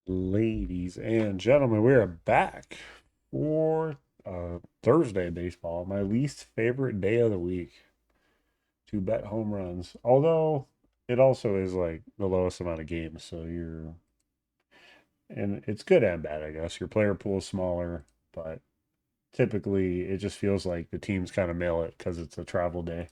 Ladies and gentlemen, we are back for Thursday baseball, my least favorite day of the week to bet home runs. Although it also is like the lowest amount of games, so and it's good and bad, I guess. Your player pool is smaller, but typically it just feels like the teams kind of mail it because it's a travel day.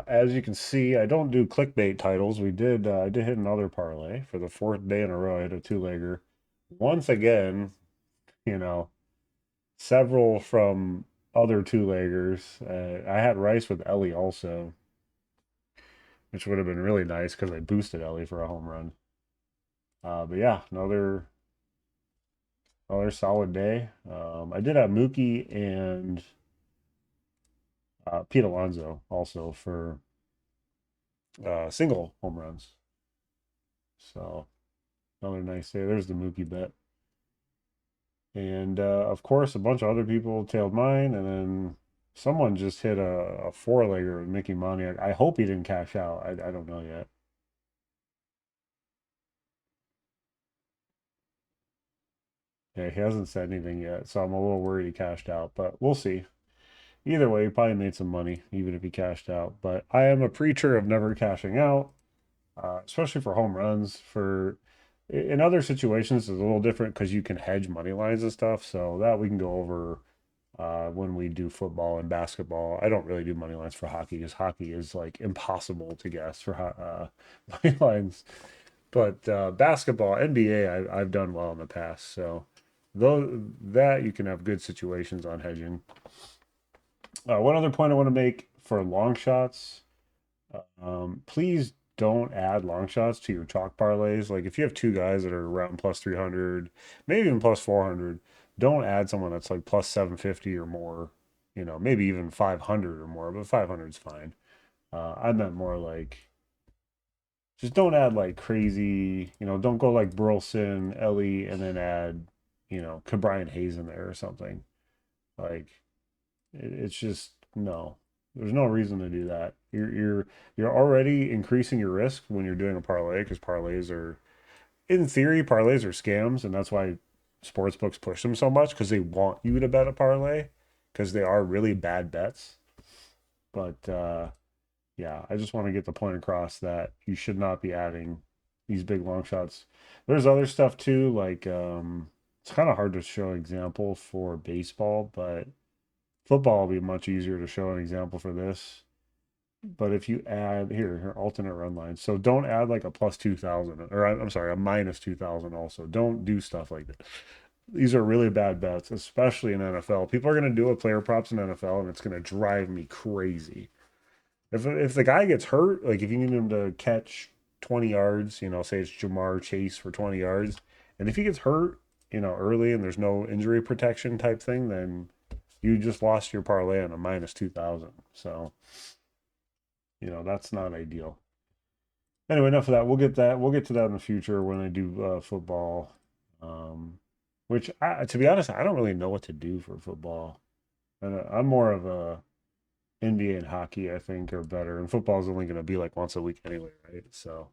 As you can see, I don't do clickbait titles. I did hit another parlay for the fourth day in a row. I hit a two-legger. Once again, you know, several from other two-leggers. I had Rice with Ellie also, which would have been really nice because I boosted Ellie for a home run. But yeah, another solid day. I did have Mookie and Pete Alonso also for single home runs. So another nice day. There's the Mookie bet. And of course, a bunch of other people tailed mine, and then someone just hit a four-legger with Mickey Moniak. I hope he didn't cash out. I don't know yet. Yeah, he hasn't said anything yet, so I'm a little worried he cashed out, but we'll see. Either way, he probably made some money, even if he cashed out. But I am a preacher of never cashing out, especially for home runs. In other situations, it's a little different because you can hedge money lines and stuff. So that we can go over when we do football and basketball. I don't really do money lines for hockey because hockey is like impossible to guess for money lines. But basketball, NBA, I've done well in the past. So though that you can have good situations on hedging. One other point I want to make for long shots, please don't add long shots to your chalk parlays. Like if you have two guys that are around plus 300, maybe even plus 400, don't add someone that's like plus 750 or more, maybe even 500 or more, but 500 is fine. I meant more like just don't add like crazy, don't go like Burleson, Ellie, and then add, Brian Hayes in there or something. Like it's just no. There's no reason to do that. You're already increasing your risk when you're doing a parlay because parlays are, in theory, parlays are scams, and that's why sports books push them so much because they want you to bet a parlay because they are really bad bets. But yeah, I just want to get the point across that you should not be adding these big long shots. There's other stuff too, like it's kind of hard to show an example for baseball, but football will be much easier to show an example for this. But if you add here alternate run lines, so don't add like a plus 2,000 or I'm sorry, a minus 2,000 also. Don't do stuff like that. These are really bad bets, especially in NFL. People are going to do a player props in NFL and it's going to drive me crazy. If the guy gets hurt, like if you need him to catch 20 yards, say it's Jamar Chase for 20 yards, and if he gets hurt, early and there's no injury protection type thing, then you just lost your parlay on a minus 2,000. So, that's not ideal. Anyway, enough of that. We'll get to that in the future when I do football. Which, to be honest, I don't really know what to do for football. And I'm more of a NBA and hockey, I think, are better. And football is only going to be like once a week anyway, right? So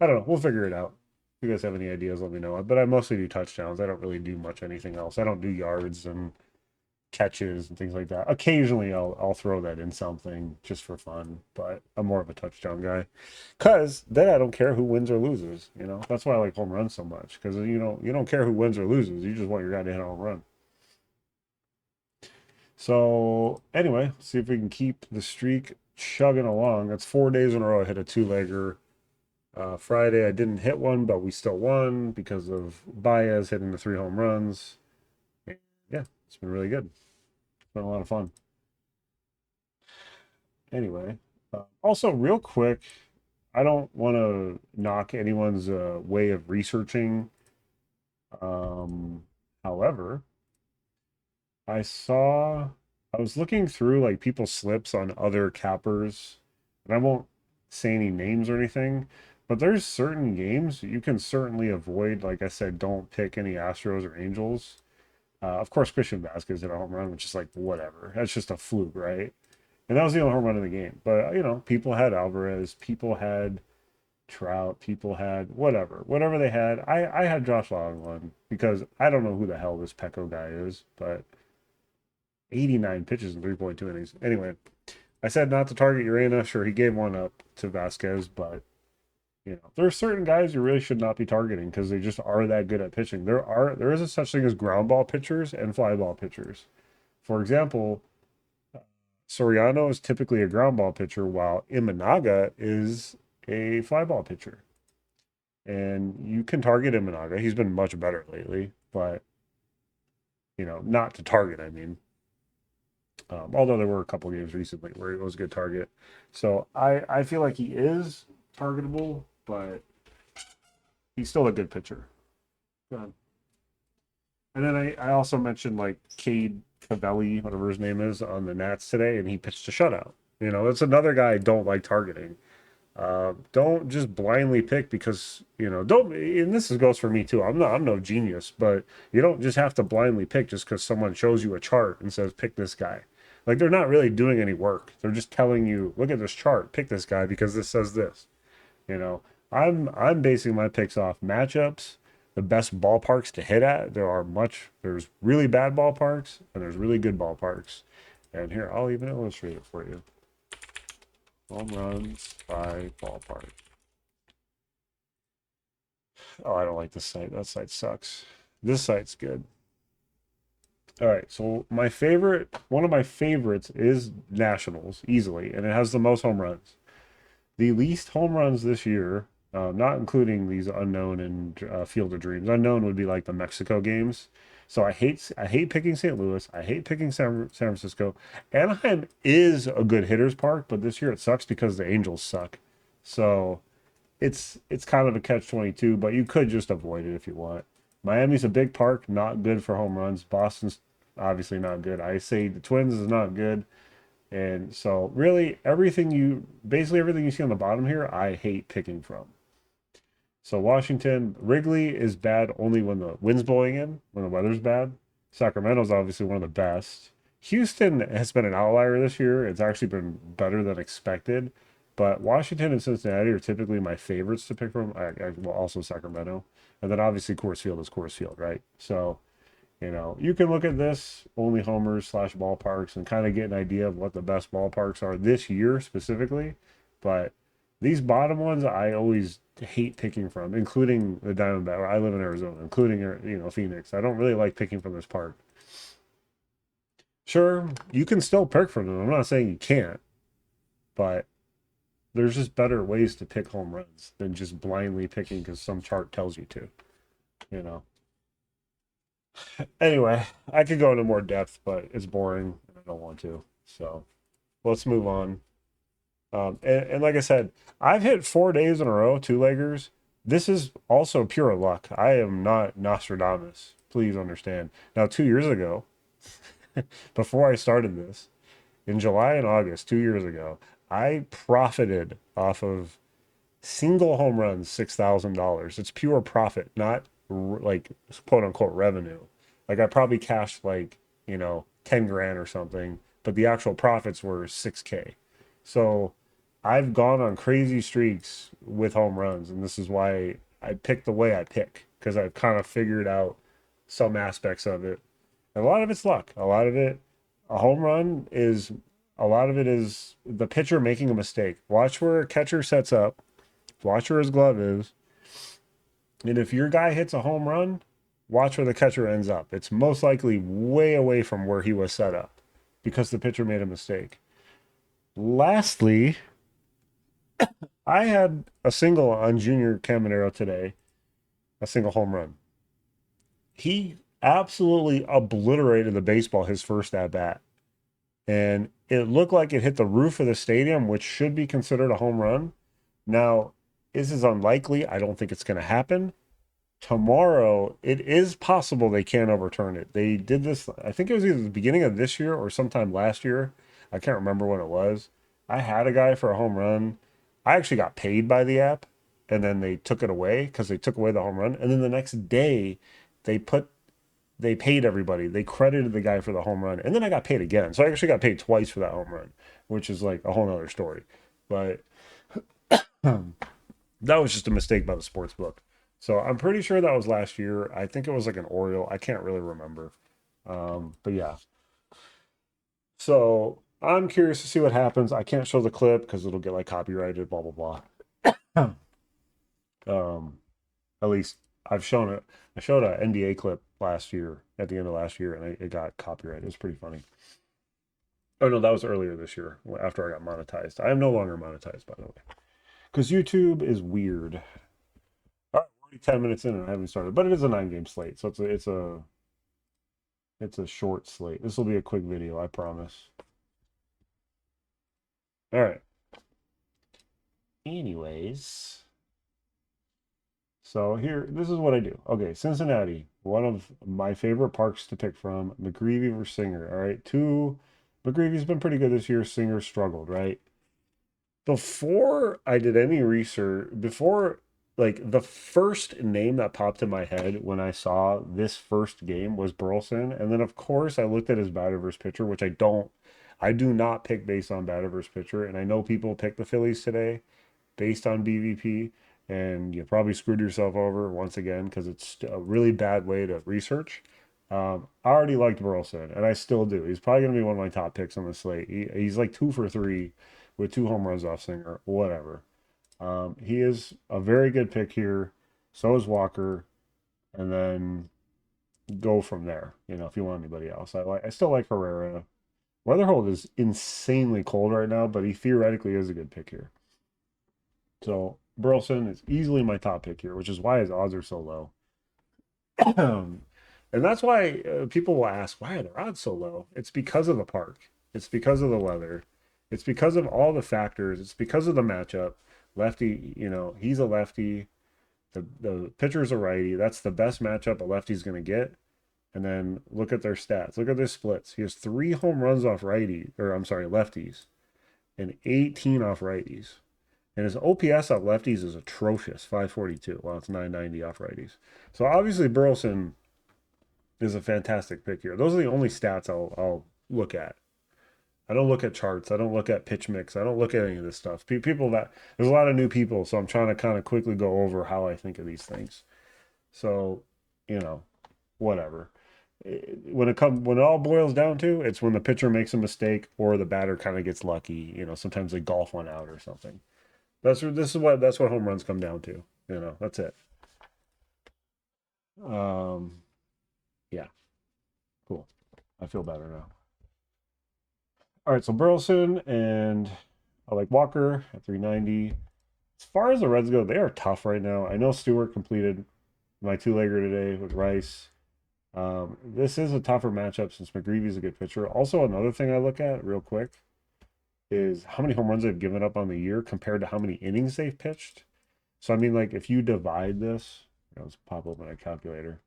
I don't know. We'll figure it out. If you guys have any ideas, let me know. But I mostly do touchdowns. I don't really do much anything else. I don't do yards and catches and things like that. Occasionally, I'll throw that in something just for fun, but I'm more of a touchdown guy. Cause then I don't care who wins or loses. That's why I like home runs so much. Cause you don't care who wins or loses. You just want your guy to hit a home run. So anyway, see if we can keep the streak chugging along. That's 4 days in a row. I hit a two-legger. Friday I didn't hit one, but we still won because of Baez hitting the three home runs. Yeah, it's been really good. It's been a lot of fun. Anyway, also real quick, I don't want to knock anyone's way of researching. Um, However, I was looking through like people's slips on other cappers, and I won't say any names or anything, but there's certain games you can certainly avoid. Like I said, don't pick any Astros or Angels. Of course, Christian Vasquez hit a home run, which is like whatever. That's just a fluke, right? And that was the only home run of the game. But people had Alvarez, people had Trout, people had whatever they had. I had Josh Long on because I don't know who the hell this Pecco guy is, but 89 pitches in 3.2 innings. Anyway, I said not to target Urena. Sure, he gave one up to Vasquez, but there are certain guys you really should not be targeting because they just are that good at pitching. There is a such thing as ground ball pitchers and fly ball pitchers. For example, Soriano is typically a ground ball pitcher, while Imanaga is a fly ball pitcher. And you can target Imanaga. He's been much better lately, but not to target, I mean. Although there were a couple games recently where he was a good target. So I feel like he is targetable, but he's still a good pitcher. And then I also mentioned like Cade Cavelli, whatever his name is, on the Nats today, and he pitched a shutout. That's another guy I don't like targeting. Don't just blindly pick because don't. And this goes for me too. I'm no genius, but you don't just have to blindly pick just because someone shows you a chart and says pick this guy. Like they're not really doing any work. They're just telling you, look at this chart, pick this guy because this says this. You know, I'm basing my picks off matchups, the best ballparks to hit at. There's really bad ballparks and there's really good ballparks. And here, I'll even illustrate it for you. Home runs by ballpark. Oh, I don't like this site. That site sucks. This site's good. All right, so one of my favorites is Nationals, easily, and it has the most home runs. The least home runs this year, not including these unknown and Field of Dreams. Unknown would be like the Mexico games. So I hate picking St. Louis. I hate picking San Francisco. Anaheim is a good hitters park, but this year it sucks because the Angels suck. So it's kind of a catch-22, but you could just avoid it if you want. Miami's a big park, not good for home runs. Boston's obviously not good. I say the Twins is not good. And so really basically everything you see on the bottom here, I hate picking from. So Washington, Wrigley is bad only when the wind's blowing in, when the weather's bad. Sacramento's obviously one of the best. Houston has been an outlier this year. It's actually been better than expected. But Washington and Cincinnati are typically my favorites to pick from. Well, also Sacramento. And then obviously Coors Field is Coors Field, right? So, you can look at this only homers / ballparks and kind of get an idea of what the best ballparks are this year specifically. But these bottom ones, I always hate picking from, including the Diamondback. I live in Arizona, including Phoenix. I don't really like picking from this park. Sure, you can still pick from them. I'm not saying you can't, but there's just better ways to pick home runs than just blindly picking because some chart tells you to. You know. Anyway, I could go into more depth, but it's boring and I don't want to. So let's move on. And like I said, I've hit 4 days in a row, two leggers. This is also pure luck. I am not Nostradamus. Please understand. Now, 2 years ago, before I started this, in July and August, 2 years ago, I profited off of single home runs, $6,000. It's pure profit, not like quote unquote revenue. Like I probably cashed like, 10 grand or something, but the actual profits were 6K. So I've gone on crazy streaks with home runs, and this is why I pick the way I pick because I've kind of figured out some aspects of it. And a lot of it's luck. A home run is a lot of it is the pitcher making a mistake. Watch where a catcher sets up, watch where his glove is, and if your guy hits a home run, watch where the catcher ends up. It's most likely way away from where he was set up because the pitcher made a mistake. Lastly, I had a single on Junior Caminero today, a single home run. He absolutely obliterated the baseball his first at bat. And it looked like it hit the roof of the stadium, which should be considered a home run. Now, this is unlikely. I don't think it's going to happen. Tomorrow, it is possible they can't overturn it. They did this, I think it was either the beginning of this year or sometime last year. I can't remember when it was. I had a guy for a home run. I actually got paid by the app, and then they took it away because they took away the home run. And then the next day, they paid everybody. They credited the guy for the home run, and then I got paid again. So I actually got paid twice for that home run, which is like a whole nother story. But That was just a mistake by the sports book. So I'm pretty sure that was last year. I think it was like an Oriole. I can't really remember. But yeah. So I'm curious to see what happens. I can't show the clip because it'll get like copyrighted, blah blah blah. At least I've shown it. I showed an NBA clip last year at the end of last year, and it got copyrighted. It was pretty funny. Oh no, that was earlier this year after I got monetized. I am no longer monetized, by the way, because YouTube is weird. All right, we're already 10 minutes in and I haven't started, but it is a 9 game slate, so it's a short slate. This will be a quick video, I promise. All right. Anyways, so here, this is what I do. Okay, Cincinnati, one of my favorite parks to pick from. McGreevy versus Singer. All right, McGreevy's been pretty good this year. Singer struggled, right? Before I did any research, before like the first name that popped in my head when I saw this first game was Burleson, and then of course I looked at his batter versus pitcher, which I do not pick based on batter versus pitcher, and I know people pick the Phillies today based on BVP, and you probably screwed yourself over once again because it's a really bad way to research. I already liked Burleson, and I still do. He's probably going to be one of my top picks on the slate. He's like 2 for 3 with 2 home runs off Singer, whatever. He is a very good pick here. So is Walker, and then go from there. If you want anybody else, I still like Herrera. Weatherhold is insanely cold right now, but he theoretically is a good pick here. So Burleson is easily my top pick here, which is why his odds are so low. And that's why people will ask, why are their odds so low? It's because of the park. It's because of the weather. It's because of all the factors. It's because of the matchup. Lefty, he's a lefty. The pitcher's a righty. That's the best matchup a lefty's going to get. And then look at their stats. Look at their splits. He has 3 home runs off righty, or I'm sorry, lefties, and 18 off righties. And his OPS off lefties is atrocious, 542. Well, it's 990 off righties. So obviously Burleson is a fantastic pick here. Those are the only stats I'll look at. I don't look at charts. I don't look at pitch mix. I don't look at any of this stuff. People that there's a lot of new people, so I'm trying to kind of quickly go over how I think of these things. So, you know, whatever. When it all boils down to, it's when the pitcher makes a mistake or the batter kind of gets lucky. Sometimes they golf one out or something. That's what home runs come down to. That's it. Um, yeah, cool. I feel better now. All right, so Burleson and I like Walker at 390. As far as the Reds go, they are tough right now. I know Stewart completed my two-legger today with Rice. This is a tougher matchup since McGreevy's a good pitcher. Also, another thing I look at real quick is how many home runs they've given up on the year compared to how many innings they've pitched. So, I mean, like, if you divide this, let's pop open a calculator.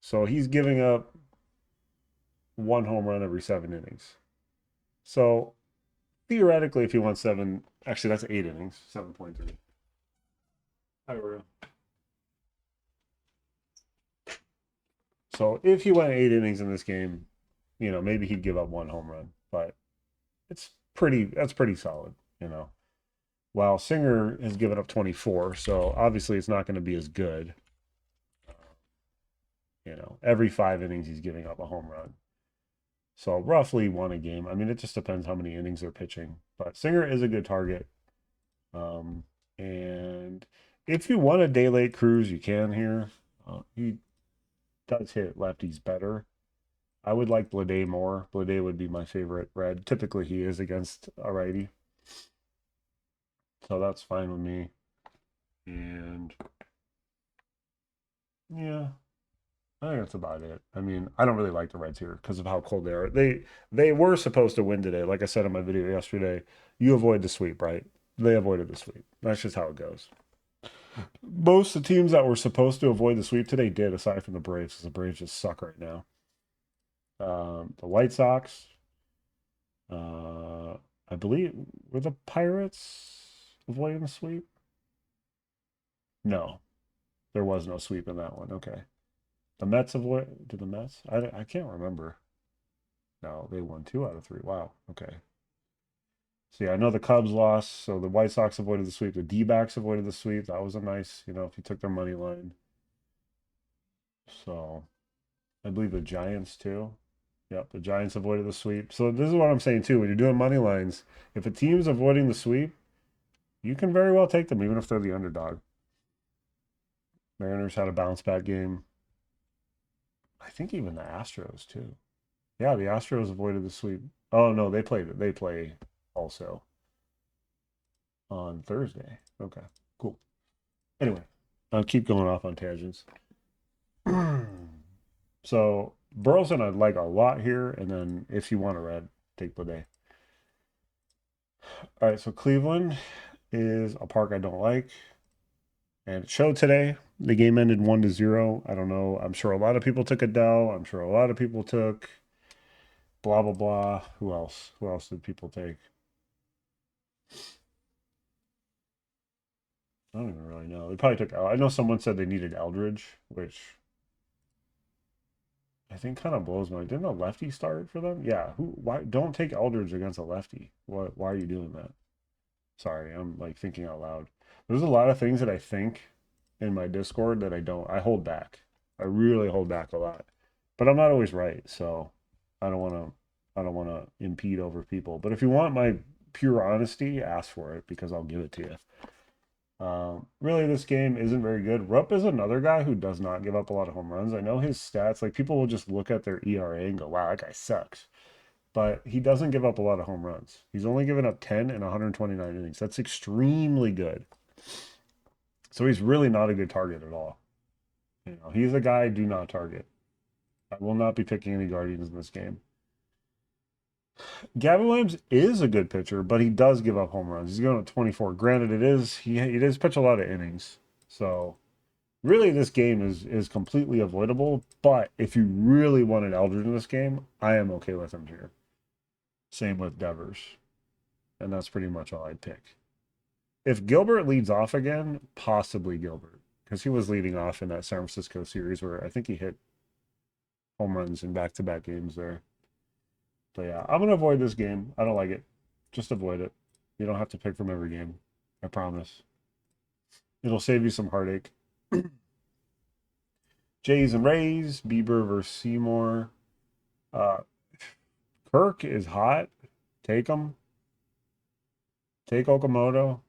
So he's giving up 1 home run every 7 innings. So theoretically, if he wants seven, actually, that's 8 innings, 7.3. Hi, Oreo. So if he went 8 innings in this game, maybe he'd give up 1 home run, but that's pretty solid, While Singer has given up 24, so obviously it's not going to be as good. Every 5 innings he's giving up a home run. So roughly 1 a game. I mean, it just depends how many innings they're pitching. But Singer is a good target. And if you want a day late cruise, you can here. He does hit lefties better. I would like Blade more. Blade would be my favorite red. Typically, he is against a righty. So that's fine with me. And yeah, I think that's about it. I mean, I don't really like the Reds here because of how cold they are. They were supposed to win today. Like I said in my video yesterday, you avoid the sweep, right? They avoided the sweep. That's just how it goes. Most of the teams that were supposed to avoid the sweep today did, aside from the Braves, because the Braves just suck right now. The White Sox, I believe, were the Pirates avoiding the sweep? No, there was no sweep in that one. Okay. The Mets avoid, did the Mets? I can't remember. No, they won 2 out of 3. Wow. Okay. So yeah, I know the Cubs lost, so the White Sox avoided the sweep. The D-backs avoided the sweep. That was a nice, if you took their money line. So I believe the Giants too. Yep, the Giants avoided the sweep. So this is what I'm saying too. When you're doing money lines, if a team's avoiding the sweep, you can very well take them, even if they're the underdog. Mariners had a bounce back game. I think even the Astros too. Yeah, the Astros avoided the sweep. Oh no, they played it. They play also on Thursday. Okay, cool. Anyway, I'll keep going off on tangents. So Burleson I'd like a lot here, and then if you want a red, take Blade. All right, so Cleveland is a park I don't like. And it showed today. The game ended 1-0. I don't know. I'm sure a lot of people took Adele. I'm sure a lot of people took blah blah blah. Who else? Who else did people take? I don't even really know. They probably took. I know someone said they needed Eldridge, which I think kind of blows my. Didn't a lefty start for them? Yeah. Who? Why? Don't take Eldridge against a lefty. What? Why are you doing that? Sorry, I'm like thinking out loud. There's a lot of things that I think in my Discord that I don't. I hold back. I really hold back a lot, but I'm not always right. So I don't want to. I don't want to impede over people. But if you want my pure honesty, ask for it because I'll give it to you. Really, this game isn't very good. Rupp is another guy who does not give up a lot of home runs. I know his stats. Like people will just look at their ERA and go, "Wow, that guy sucks." But he doesn't give up a lot of home runs. He's only given up 10 in 129 innings. That's extremely good. So he's really not a good target at all. He's a guy I do not target. I will not be picking any Guardians in this game. Gavin Williams is a good pitcher, but he does give up home runs. He's going to 24. Granted, he does pitch a lot of innings. So really this game is completely avoidable. But if you really wanted Eldridge in this game, I am okay with him here. Same with Devers. And that's pretty much all I'd pick. If Gilbert leads off again, possibly Gilbert, because he was leading off in that San Francisco series where I think he hit home runs in back-to-back games there. But yeah, I'm gonna avoid this game. I don't like it. Just avoid it. You don't have to pick from every game. I promise. It'll save you some heartache. Jays and Rays, Bieber versus Seymour. Uh, Kirk is hot. Take him. Take Okamoto.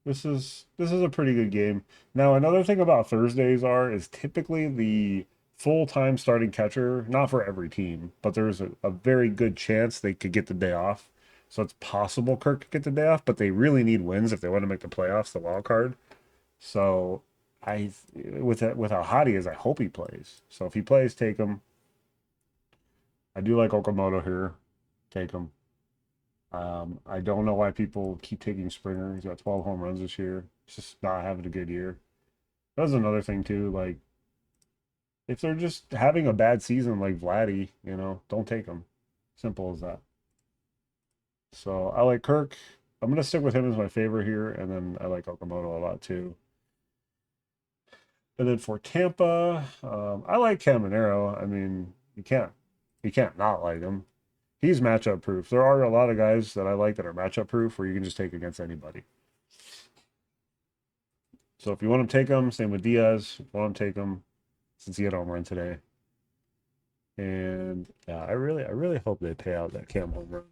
This is a pretty good game. Now, another thing about Thursdays is typically the full-time starting catcher, not for every team, but there's a very good chance they could get the day off. So it's possible Kirk could get the day off, but they really need wins if they want to make the playoffs, the wild card. So I with how hot he is, I hope he plays. So if he plays, take him. I do like Okamoto here. Take him. I don't know why people keep taking Springer. He's got 12 home runs this year. He's just not having a good year. That's another thing too. Like if they're just having a bad season like Vladdy, don't take them. Simple as that. So I like Kirk. I'm gonna stick with him as my favorite here, and then I like Okamoto a lot too. And then for Tampa, I like Caminero. I mean, you can't not like him. He's matchup proof. There are a lot of guys that I like that are matchup proof where you can just take against anybody. So if you want to take him, same with Diaz. If you want to take him, since he had home run today. And yeah, I really hope they pay out that Cam home run.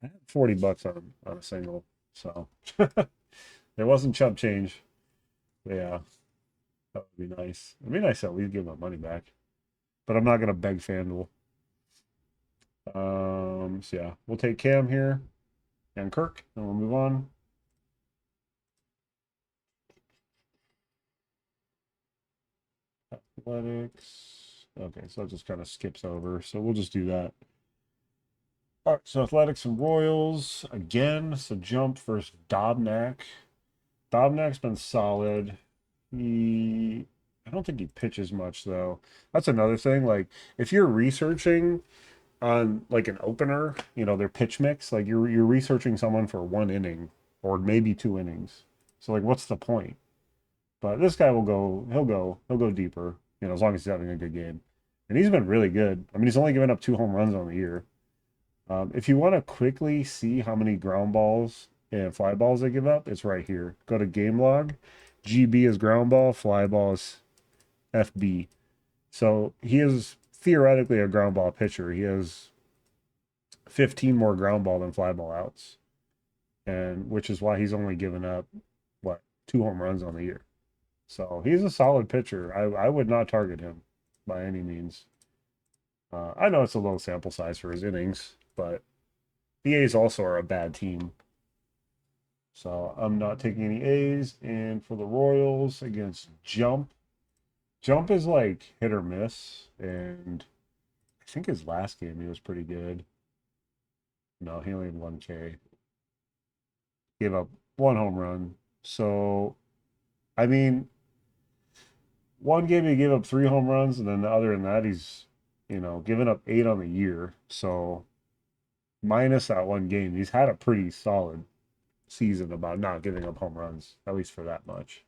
I had $40 on a single, so there wasn't chump change. But yeah, that would be nice. It'd be nice to at least give my money back. But I'm not gonna beg FanDuel. So yeah, we'll take Cam here and Kirk, and we'll move on. Athletics. Okay, so it just kind of skips over. So we'll just do that. All right, so Athletics and Royals again. So Jump versus Dobnak. Dobnak's been solid. I don't think he pitches much though. That's another thing. Like if you're researching on like an opener, their pitch mix, like you're researching someone for 1 inning or maybe 2 innings. So like, what's the point? But this guy will go. He'll go deeper. As long as he's having a good game, and he's been really good. I mean, he's only given up 2 home runs on the year. If you want to quickly see how many ground balls and fly balls they give up, it's right here. Go to game log. GB is ground ball, fly ball is FB. So he is theoretically a ground ball pitcher. He has 15 more ground ball than fly ball outs, and which is why he's only given up what 2 home runs on the year. So he's a solid pitcher. I would not target him by any means. I know it's a low sample size for his innings, but the A's also are a bad team. So I'm not taking any A's. And for the Royals against Jump, Jump is like hit or miss. And I think his last game he was pretty good. No, he only had 1K. Gave up 1 home run. So, I mean, one game he gave up 3 home runs, and then other than that, he's, given up 8 on the year. So, minus that one game, he's had a pretty solid season about not giving up home runs, at least for that much.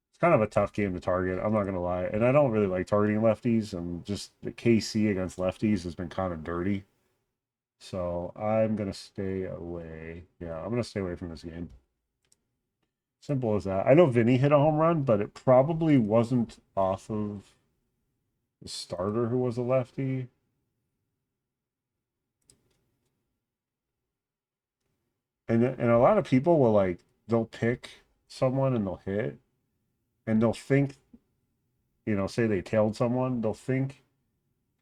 It's kind of a tough game to target. I'm not gonna lie, and I don't really like targeting lefties. And just the KC against lefties has been kind of dirty. So I'm gonna stay away. Yeah, I'm gonna stay away from this game. Simple as that. I know Vinny hit a home run, but it probably wasn't off of the starter who was a lefty. And a lot of people will like they'll pick someone and they'll hit and they'll think, say they tailed someone, they'll think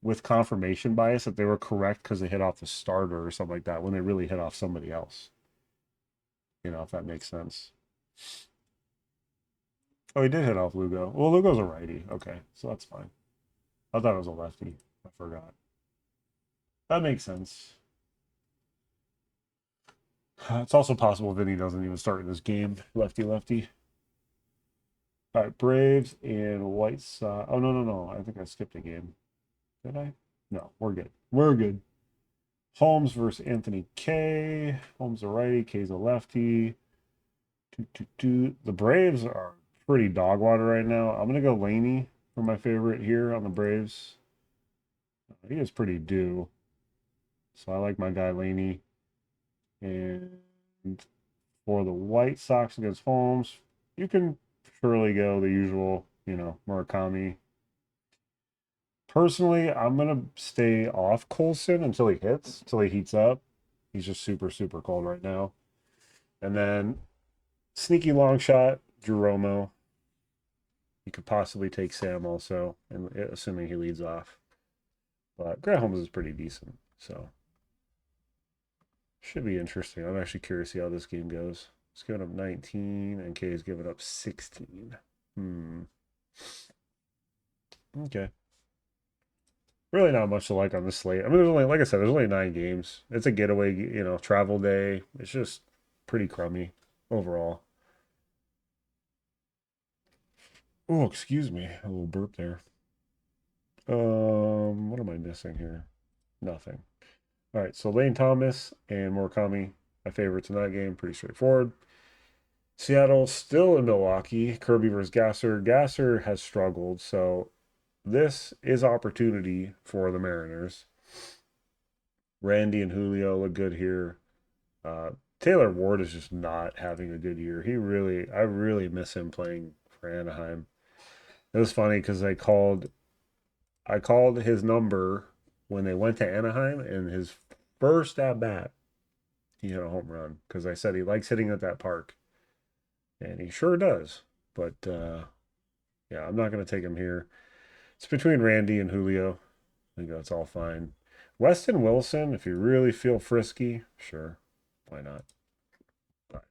with confirmation bias that they were correct because they hit off the starter or something like that when they really hit off somebody else. If that makes sense. Oh, he did hit off Lugo. Well, Lugo's a righty. Okay, so that's fine. I thought it was a lefty. I forgot. That makes sense. It's also possible Vinny doesn't even start in this game. Lefty, lefty. All right, Braves and White Sox. Oh, no, no, no. I think I skipped a game. Did I? No, we're good. We're good. Holmes versus Anthony K. Holmes a righty, K's a lefty. The Braves are pretty dog water right now. I'm gonna go Laney for my favorite here on the Braves. He is pretty due, so I like my guy Laney. And for the White Sox against Holmes, you can surely go the usual, Murakami. Personally, I'm gonna stay off Colson until he hits, until he heats up. He's just super, super cold right now. And then sneaky long shot, Jeromo. You could possibly take Sam also, and assuming he leads off. But Grant Holmes is pretty decent, so should be interesting. I'm actually curious to see how this game goes. It's giving up 19, and K is giving up 16. Okay. Really not much to like on this slate. I mean, there's only, like I said, there's only 9 games. It's a getaway, travel day. It's just pretty crummy overall. Oh, excuse me. A little burp there. What am I missing here? Nothing. All right, so Lane Thomas and Murakami, my favorites in that game. Pretty straightforward. Seattle still in Milwaukee. Kirby versus Gasser. Gasser has struggled, so this is opportunity for the Mariners. Randy and Julio look good here. Taylor Ward is just not having a good year. I really miss him playing for Anaheim. It was funny because I called his number when they went to Anaheim, and his first at bat, he hit a home run because I said he likes hitting at that park, and he sure does. But yeah, I'm not going to take him here. It's between Randy and Julio. I think that's all fine. Weston Wilson, if you really feel frisky, sure, why not? But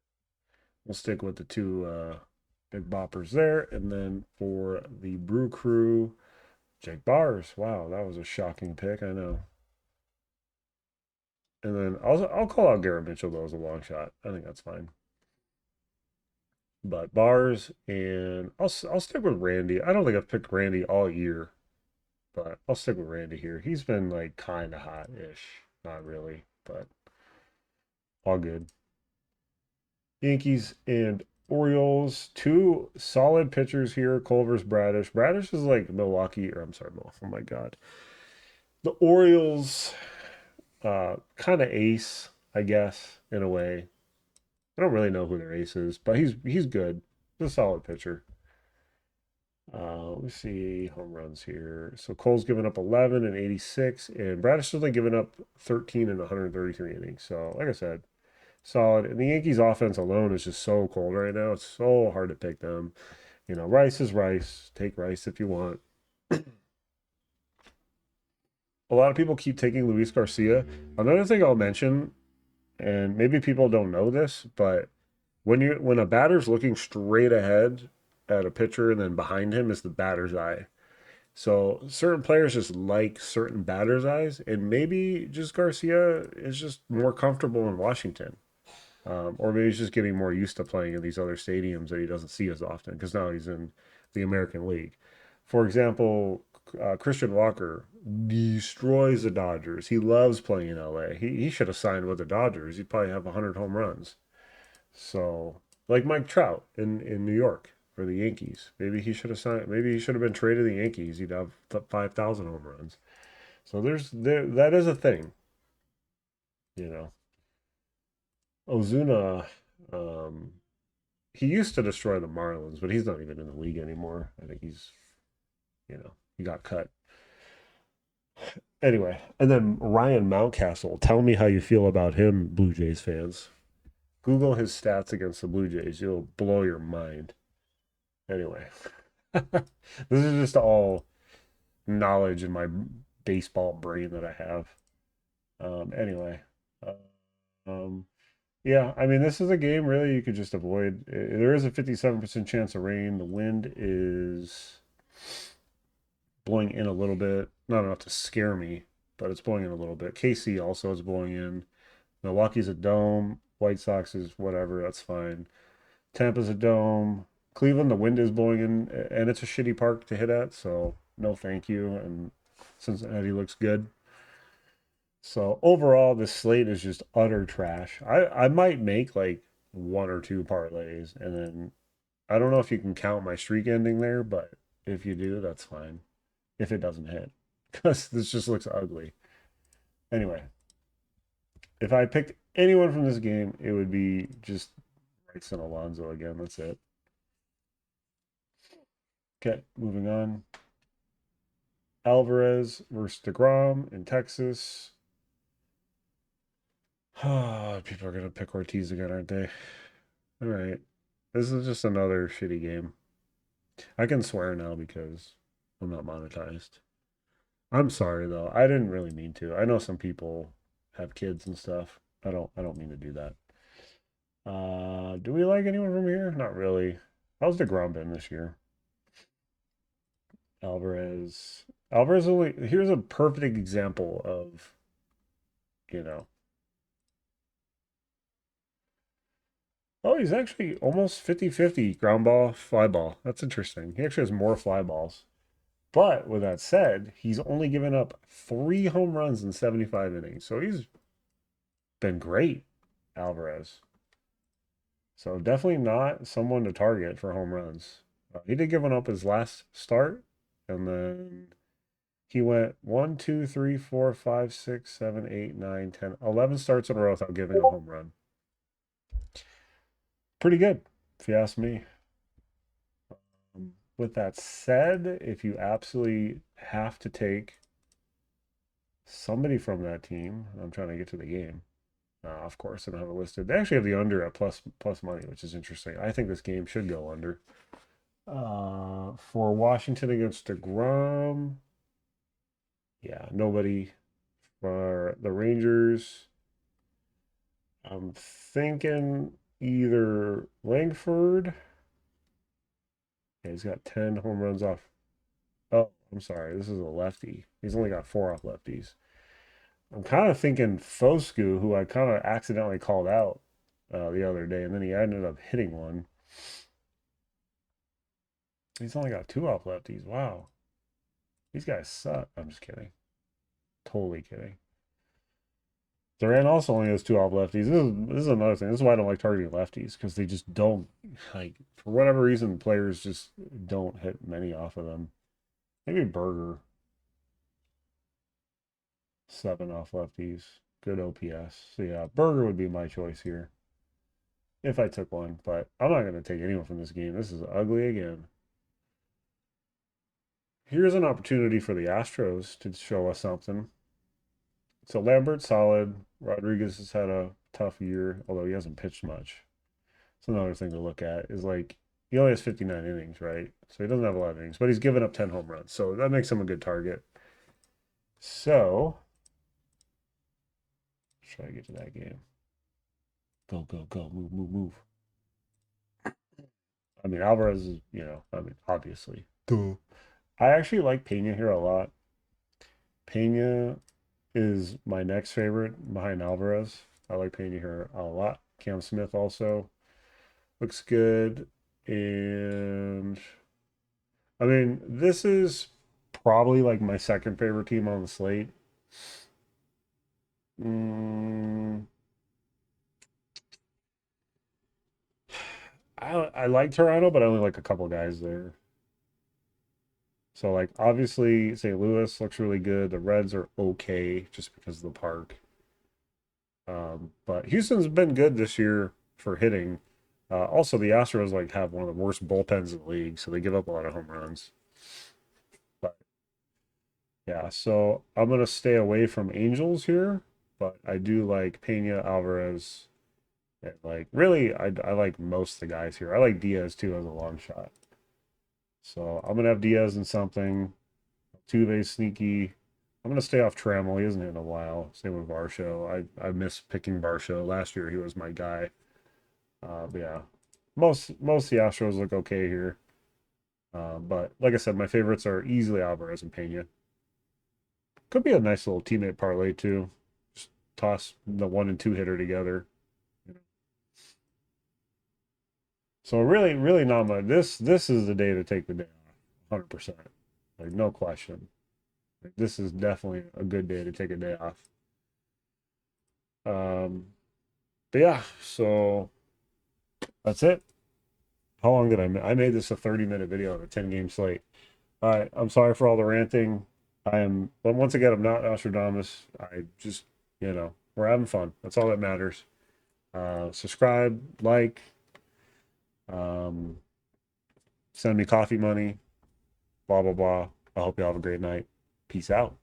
we'll stick with the two big boppers there, and then for the Brew Crew. Jake Bars. Wow, that was a shocking pick. I know. And then I'll call out Garrett Mitchell though as a long shot. I think that's fine. But Bars and I'll stick with Randy. I don't think I've picked Randy all year, but I'll stick with Randy here. He's been like kind of hot-ish, not really, but all good. Yankees and Orioles, two solid pitchers here. Culver's Bradish. Bradish is like Milwaukee, or I'm sorry, oh my God. The Orioles kind of ace, I guess, in a way. I don't really know who their ace is, but he's good. He's a solid pitcher. Let me see home runs here. So Cole's given up 11 and 86, and Bradish only given up 13 and 133 innings. So, like I said, solid. And the Yankees offense alone is just so cold right now. It's so hard to pick them. You know, Rice is Rice. Take Rice if you want. A lot of people keep taking Luis Garcia. Another thing I'll mention, and maybe people don't know this, but when a batter's looking straight ahead at a pitcher and then behind him is the batter's eye. So certain players just like certain batters' eyes, and maybe just Garcia is just more comfortable in Washington, or maybe he's just getting more used to playing in these other stadiums that he doesn't see as often because now he's in the American League. For example, Christian Walker destroys the Dodgers. He loves playing in LA. He should have signed with the Dodgers. He'd probably have 100 home runs. So, like Mike Trout in New York for the Yankees. Maybe he should have signed. Maybe he should have been traded to the Yankees. He'd have 5,000 home runs. So that is a thing. You know, Ozuna, um, he used to destroy the Marlins, but he's not even in the league anymore. I think he got cut. Anyway, and then Ryan Mountcastle. Tell me how you feel about him, Blue Jays fans. Google his stats against the Blue Jays. You'll blow your mind. Anyway, this is just all knowledge in my baseball brain that I have. Anyway, uh, um, yeah, I mean, this is a game really you could just avoid. There is a 57% chance of rain. The wind is blowing in a little bit, not enough to scare me, but it's blowing in a little bit. KC also is blowing in. Milwaukee's a dome. White Sox is whatever. That's fine. Tampa's a dome. Cleveland, the wind is blowing in, and it's a shitty park to hit at, so no thank you. And Cincinnati looks good. So overall, this slate is just utter trash. I might make like one or two parlays, and then I don't know if you can count my streak ending there, but if you do, that's fine. If it doesn't hit, because this just looks ugly. Anyway, if I picked anyone from this game, it would be just Rice and Alonso again. That's it. Okay, moving on. Alvarez versus DeGrom in Texas. People are going to pick Ortiz again, aren't they? All right. This is just another shitty game. I can swear now because I'm not monetized. I'm sorry though. I didn't really mean to. I know some people have kids and stuff. I don't mean to do that. Do we like anyone from here? Not really. How's DeGrom been this year? Alvarez. Alvarez only here's a perfect example of, you know, oh, he's actually almost 50-50 ground ball, fly ball. That's interesting. He actually has more fly balls. But with that said, he's only given up 3 home runs in 75 innings. So he's been great, Alvarez. So definitely not someone to target for home runs. He did give one up his last start, and then he went 1, 2, 3, 4, 5, 6, 7, 8, 9, 10, 11 starts in a row without giving a home run. Pretty good, if you ask me. With that said, if you absolutely have to take somebody from that team, I'm trying to get to the game. Of course, I don't have it listed. They actually have the under at plus money, which is interesting. I think this game should go under. For Washington against DeGrom, yeah, nobody. For the Rangers, I'm thinking either Langford. Yeah, he's got 10 home runs off. Oh, I'm sorry. This is a lefty. He's only got 4 off lefties. I'm kind of thinking Foscu, who I kind of accidentally called out the other day, and then he ended up hitting one. He's only got 2 off lefties. Wow. These guys suck. I'm just kidding. Totally kidding. Duran also only has 2 off lefties. This is another thing. This is why I don't like targeting lefties, because they just don't, like, for whatever reason, players just don't hit many off of them. Maybe Berger, 7 off lefties. Good OPS. So yeah, Burger would be my choice here if I took one, but I'm not going to take anyone from this game. This is ugly again. Here's an opportunity for the Astros to show us something. So Lambert's solid. Rodriguez has had a tough year, although he hasn't pitched much. It's another thing to look at is like he only has 59 innings, right? So he doesn't have a lot of innings, but he's given up 10 home runs. So that makes him a good target. So try to get to that game. Go, go, go. Move, move, move. I mean, Alvarez is, obviously. Duh. I actually like Pena here a lot. Pena is my next favorite behind Alvarez. I like Pena here a lot. Cam Smith also looks good. And I mean, this is probably like my second favorite team on the slate. Mm, I like Toronto, but I only like a couple guys there. So like obviously St. Louis looks really good. The Reds are okay just because of the park. But Houston's been good this year for hitting. Also, the Astros like have one of the worst bullpens in the league, so they give up a lot of home runs. But yeah, so I'm gonna stay away from Angels here, but I do like Pena, Alvarez, and like really, I like most of the guys here. I like Diaz too as a long shot. So I'm gonna have Diaz in something. Tuve sneaky. I'm gonna stay off Trammell. He hasn't hit in a while. Same with Varsho. I miss picking Varsho. Last year he was my guy. But yeah, most of the Astros look okay here. But like I said, my favorites are easily Alvarez and Pena. Could be a nice little teammate parlay too. Just toss the 1 and 2 hitter together. So really, really not much. This is the day to take the day off, 100%. Like no question. Like, this is definitely a good day to take a day off. Um, but yeah, so that's it. How long did I make? I made this a 30-minute video on a 10-game slate. All right, I'm sorry for all the ranting. But once again, I'm not Nostradamus. I just, we're having fun. That's all that matters. Subscribe, like, um, send me coffee money, blah, blah, blah. I hope you all have a great night. Peace out.